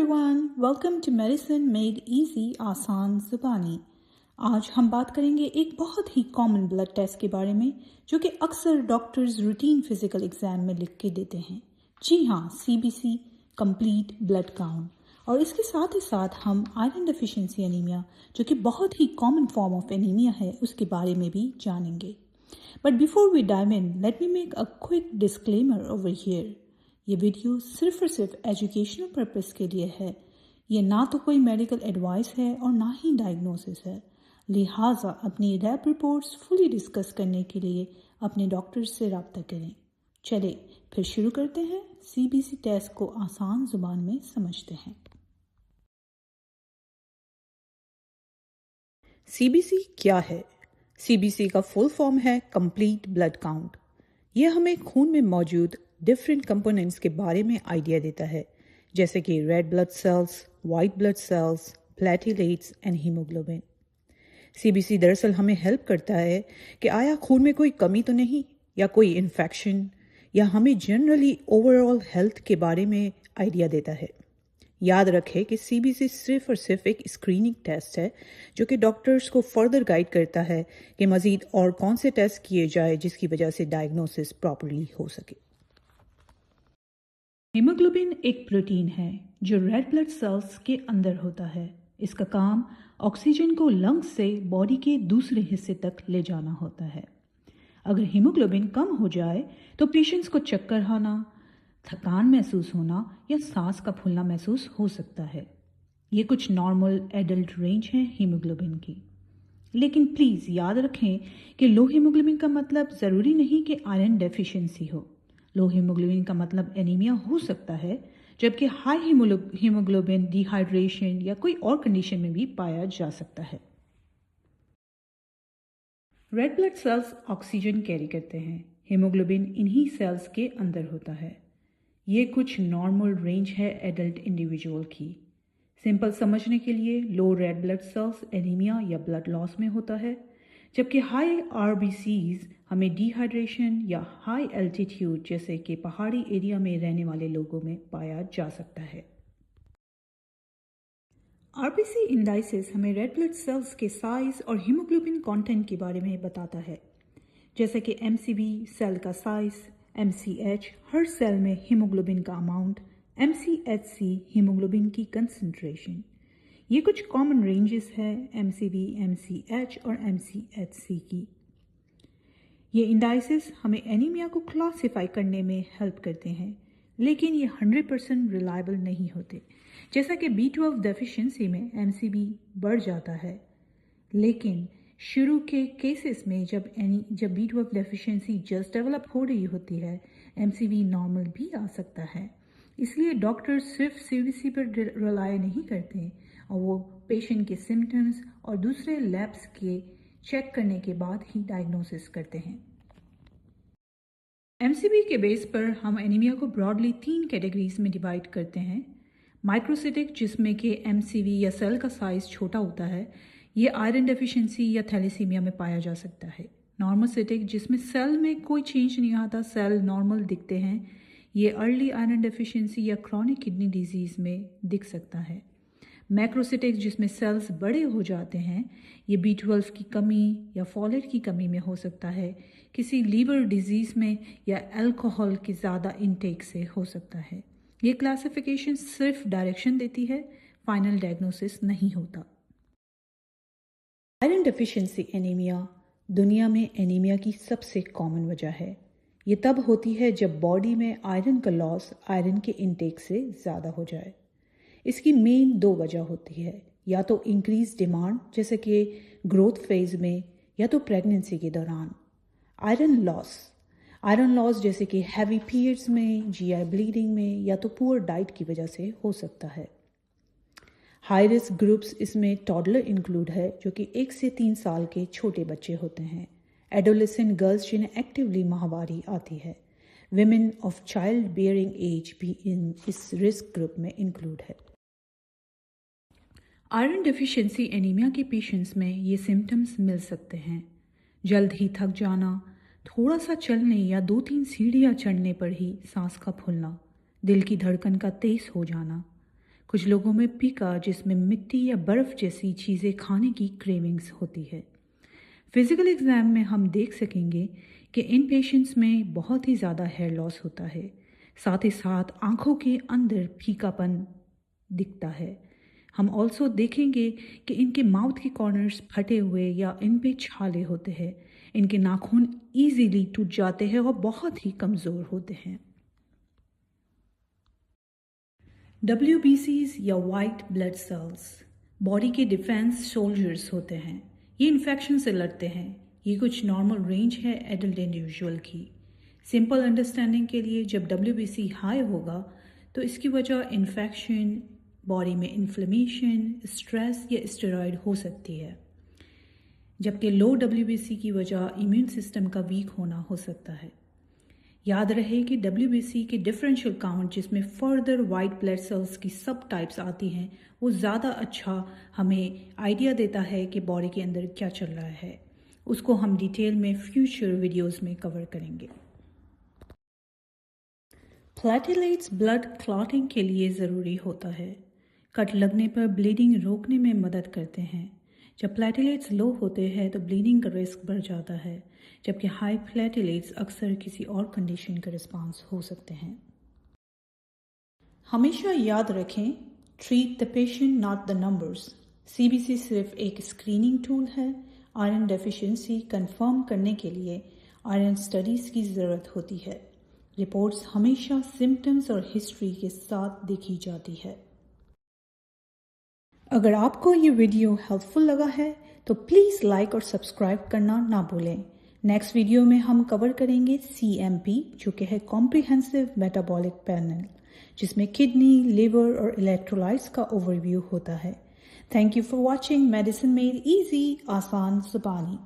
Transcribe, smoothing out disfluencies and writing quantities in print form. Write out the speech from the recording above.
Everyone, welcome to medicine made easy आसान ज़ुबानी। आज हम बात करेंगे एक बहुत ही कॉमन ब्लड टेस्ट के बारे में जो कि अक्सर डॉक्टर्स रूटीन फिजिकल एग्जाम में लिख के देते हैं। जी हाँ, सीबीसी कंप्लीट ब्लड काउंट। और इसके साथ ही साथ हम आयरन डेफिशिएंसी एनीमिया जो कि बहुत ही कॉमन फॉर्म ऑफ एनीमिया है उसके बारे में भी जानेंगे। But before we dive in, let me make a quick disclaimer over here. ये वीडियो सिर्फ और सिर्फ एजुकेशनल पर्पस के लिए है। ये ना तो कोई मेडिकल एडवाइस है और ना ही डायग्नोसिस है। लिहाजा अपनी लैब रिपोर्ट्स फुली डिस्कस करने के लिए अपने डॉक्टर से रब्ता करें। चले फिर शुरू करते हैं, सीबीसी टेस्ट को आसान जुबान में समझते हैं। सीबीसी क्या है? सीबीसी का फुल फॉर्म है कंप्लीट ब्लड काउंट। यह हमें खून में मौजूद डिफरेंट कंपोनेंट्स के बारे में आइडिया देता है, जैसे कि red blood cells, white blood cells, platelets and haemoglobin. CBC दरअसल हमें हेल्प करता है कि आया खून में कोई कमी तो नहीं या कोई इन्फेक्शन, या हमें जनरली ओवरऑल हेल्थ के बारे में आइडिया देता है। याद रखें कि सीबीसी सिर्फ और सिर्फ एक स्क्रीनिंग टेस्ट है जो कि डॉक्टर्स को फर्दर गाइड करता है कि मजीद और कौन से टेस्ट किए जाए जिसकी वजह से डायग्नोसिस प्रॉपरली हो सके। हीमोग्लोबिन एक प्रोटीन है जो रेड ब्लड सेल्स के अंदर होता है। इसका काम ऑक्सीजन को लंग्स से बॉडी के दूसरे हिस्से तक ले जाना होता है। अगर हीमोग्लोबिन कम हो जाए तो पेशेंट्स को चक्कर आना, थकान महसूस होना या सांस का फूलना महसूस हो सकता है। ये कुछ नॉर्मल एडल्ट रेंज है हीमोग्लोबिन की। लेकिन प्लीज़ याद रखें कि लो हीमोग्लोबिन का मतलब ज़रूरी नहीं कि आयरन डेफिशिएंसी हो। लो हीमोग्लोबिन का मतलब एनीमिया हो सकता है, जबकि हाई हीमोग्लोबिन डिहाइड्रेशन या कोई और कंडीशन में भी पाया जा सकता है। Red blood cells oxygen carry करते हैं। हीमोग्लोबिन इन्हीं सेल्स के अंदर होता है। ये कुछ नॉर्मल रेंज है एडल्ट इंडिविजुअल की। सिंपल समझने के लिए लो रेड ब्लड सेल्स एनीमिया या ब्लड लॉस में होता है, जबकि हाई आरबीसीज हमें डिहाइड्रेशन या हाई एल्टीट्यूड जैसे कि पहाड़ी एरिया में रहने वाले लोगों में पाया जा सकता है। आरबीसी इंडाइसिस हमें रेड ब्लड सेल्स के साइज और हीमोग्लोबिन कंटेंट के बारे में बताता है, जैसे कि एमसीवी सेल का साइज, एमसीएच हर सेल में हीमोग्लोबिन का अमाउंट, एमसीएचसी हीमोग्लोबिन की कंसंट्रेशन। ये कुछ कॉमन रेंजेस है एमसीवी, एमसीएच और एमसीएचसी की। ये इंडाइसिस हमें एनीमिया को क्लासिफाई करने में हेल्प करते हैं, लेकिन ये 100% रिलायबल नहीं होते। जैसा कि B12 डेफिशिएंसी में एमसीवी बढ़ जाता है, लेकिन शुरू के केसेस में जब B12 डेफिशिएंसी जस्ट डेवलप हो रही होती है, एमसीवी नॉर्मल भी आ सकता है। इसलिए डॉक्टर सिर्फ सीबीसी पर रिलाय नहीं करते और वो पेशेंट के सिम्टम्स और दूसरे लैब्स के चेक करने के बाद ही डायग्नोसिस करते हैं। एमसीवी के बेस पर हम एनीमिया को ब्रॉडली 3 कैटेगरीज में डिवाइड करते हैं। माइक्रोसिटिक, जिसमें कि एमसीवी या सेल का साइज छोटा होता है, ये आयरन डेफिशिएंसी या थैलेसीमिया में पाया जा सकता है। नॉर्मोसिटिक, जिसमें सेल में कोई चेंज नहीं आता, सेल नॉर्मल दिखते हैं, ये अर्ली आयरन डेफिशिएंसी या क्रॉनिक किडनी डिजीज़ में दिख सकता है। मैक्रोसिटिक, जिसमें सेल्स बड़े हो जाते हैं, ये B12 की कमी या फॉलेट की कमी में हो सकता है, किसी लीवर डिजीज़ में या अल्कोहल की ज़्यादा इनटेक से हो सकता है। ये क्लासिफिकेशन सिर्फ डायरेक्शन देती है, फाइनल डायग्नोसिस नहीं होता। आयरन डेफिशिएंसी एनीमिया दुनिया में एनीमिया की सबसे कॉमन वजह है। ये तब होती है जब बॉडी में आयरन का लॉस आयरन के इनटेक से ज़्यादा हो जाए। इसकी मेन 2 वजह होती है, या तो इंक्रीज डिमांड जैसे कि ग्रोथ फेज में, या तो प्रेगनेंसी के दौरान। आयरन लॉस जैसे कि हैवी पीरियड्स में, जीआई ब्लीडिंग में, या तो पुअर डाइट की वजह से हो सकता है। हाई रिस्क ग्रुप्स इसमें टॉडलर इंक्लूड है, जो कि 1 से 3 साल के छोटे बच्चे होते हैं। एडोलेसेंट गर्ल्स जिन्हें एक्टिवली माहवारी आती है। Women of child bearing age भी इस रिस्क ग्रुप में इंक्लूड है। आयरन डेफिशिएंसी एनीमिया के पेशेंट्स में ये सिम्टम्स मिल सकते हैं: जल्द ही थक जाना, थोड़ा सा चलने या 2-3 सीढ़ियाँ चढ़ने पर ही सांस का फूलना, दिल की धड़कन का तेज हो जाना, कुछ लोगों में पीका, जिसमें मिट्टी या बर्फ़ जैसी चीज़ें खाने की क्रेविंग्स होती है। फिज़िकल एग्ज़ाम में हम देख सकेंगे कि इन पेशेंट्स में बहुत ही ज़्यादा हेयर लॉस होता है, साथ ही साथ आँखों के अंदर फीकापन दिखता है। हम ऑल्सो देखेंगे कि इनके माउथ के कॉर्नर्स फटे हुए या इन पे छाले होते हैं। इनके नाखून ईज़िली टूट जाते हैं और बहुत ही कमज़ोर होते हैं। WBCs या वाइट ब्लड सेल्स बॉडी के डिफेंस सोल्जर्स होते हैं। ये इन्फेक्शन से लड़ते हैं। ये कुछ नॉर्मल रेंज है एडल्ट इंडिविजुअल की। सिंपल अंडरस्टैंडिंग के लिए, जब WBC हाई होगा तो इसकी वजह इन्फेक्शन, बॉडी में इन्फ्लेमेशन, स्ट्रेस या स्टेरॉयड हो सकती है, जबकि लो WBC की वजह इम्यून सिस्टम का वीक होना हो सकता है। याद रहे कि WBC के डिफरेंशियल काउंट, जिसमें फर्दर वाइट ब्लड सेल्स की सब टाइप्स आती हैं, वो ज़्यादा अच्छा हमें आइडिया देता है कि बॉडी के अंदर क्या चल रहा है। उसको हम डिटेल में फ्यूचर वीडियोस में कवर करेंगे। प्लेटलेट्स ब्लड क्लॉटिंग के लिए ज़रूरी होता है। कट लगने पर ब्लीडिंग रोकने में मदद करते हैं। जब प्लेटलेट्स लो होते हैं तो ब्लीडिंग का रिस्क बढ़ जाता है, जबकि हाई प्लेटलेट्स अक्सर किसी और कंडीशन का रिस्पांस हो सकते हैं। हमेशा याद रखें, treat the patient not the numbers. CBC सिर्फ एक स्क्रीनिंग टूल है। आयरन डेफिशिएंसी कंफर्म करने के लिए आयरन स्टडीज़ की ज़रूरत होती है। रिपोर्ट्स हमेशा सिम्टम्स और हिस्ट्री के साथ देखी जाती है। अगर आपको ये वीडियो हेल्पफुल लगा है तो प्लीज़ लाइक और सब्सक्राइब करना ना भूलें। नेक्स्ट वीडियो में हम कवर करेंगे CMP, जो कि है कॉम्प्रिहेंसिव मेटाबॉलिक पैनल, जिसमें किडनी, लिवर और इलेक्ट्रोलाइट्स का ओवरव्यू होता है। Thank you for watching medicine made easy, आसान ज़ुबानी।